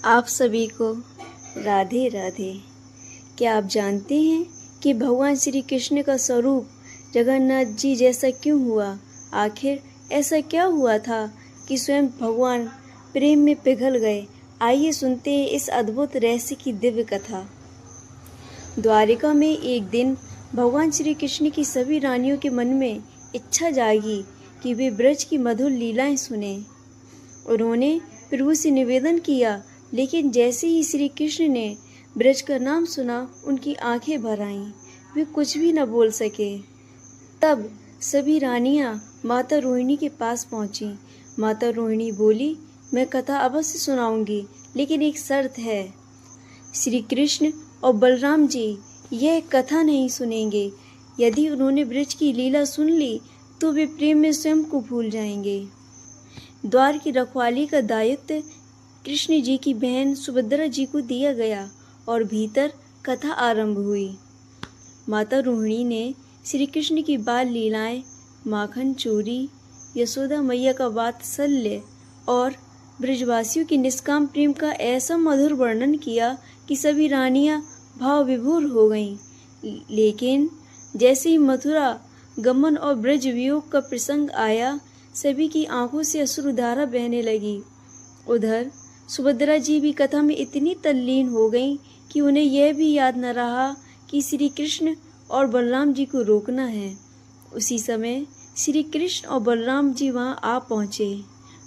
आप सभी को राधे राधे। क्या आप जानते हैं कि भगवान श्री कृष्ण का स्वरूप जगन्नाथ जी जैसा क्यों हुआ? आखिर ऐसा क्या हुआ था कि स्वयं भगवान प्रेम में पिघल गए? आइए सुनते हैं इस अद्भुत रहस्य की दिव्य कथा। द्वारिका में एक दिन भगवान श्री कृष्ण की सभी रानियों के मन में इच्छा जागी कि वे ब्रज की मधुर लीलाएं सुने। उन्होंने प्रभु से निवेदन किया, लेकिन जैसे ही श्री कृष्ण ने ब्रज का नाम सुना, उनकी आंखें भर आईं। वे कुछ भी न बोल सके। तब सभी रानियां माता रोहिणी के पास पहुंची। माता रोहिणी बोली, मैं कथा अवश्य सुनाऊंगी, लेकिन एक शर्त है। श्री कृष्ण और बलराम जी यह कथा नहीं सुनेंगे। यदि उन्होंने ब्रज की लीला सुन ली तो वे प्रेम में स्वयं को भूल जाएंगे। द्वार की रखवाली का दायित्व कृष्ण जी की बहन सुभद्रा जी को दिया गया और भीतर कथा आरंभ हुई। माता रोहिणी ने श्री कृष्ण की बाल लीलाएं, माखन चोरी, यशोदा मैया का वात्सल्य और ब्रजवासियों के निष्काम प्रेम का ऐसा मधुर वर्णन किया कि सभी रानियां भाव विभोर हो गईं। लेकिन जैसे ही मथुरा गमन और ब्रज वियोग का प्रसंग आया, सभी की आंखों से अश्रुधारा बहने लगी। उधर सुभद्रा जी भी कथा में इतनी तल्लीन हो गईं कि उन्हें यह भी याद न रहा कि श्री कृष्ण और बलराम जी को रोकना है। उसी समय श्री कृष्ण और बलराम जी वहां आ पहुँचे।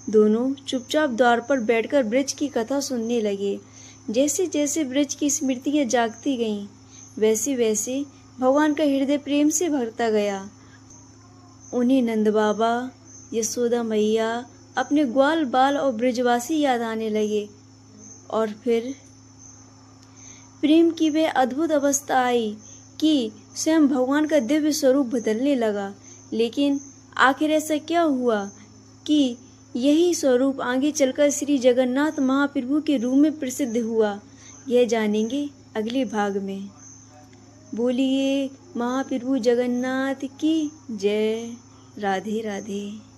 दोनों चुपचाप द्वार पर बैठकर ब्रज की कथा सुनने लगे। जैसे जैसे ब्रज की स्मृतियाँ जागती गईं, वैसे वैसे भगवान का हृदय प्रेम से भरता गया। उन्हें नंद बाबा, यशोदा मैया, अपने ग्वाल बाल और ब्रजवासी याद आने लगे। और फिर प्रेम की वह अद्भुत अवस्था आई कि स्वयं भगवान का दिव्य स्वरूप बदलने लगा। लेकिन आखिर ऐसा क्या हुआ कि यही स्वरूप आगे चलकर श्री जगन्नाथ महाप्रभु के रूप में प्रसिद्ध हुआ? यह जानेंगे अगले भाग में। बोलिए महाप्रभु जगन्नाथ की जय। राधे राधे।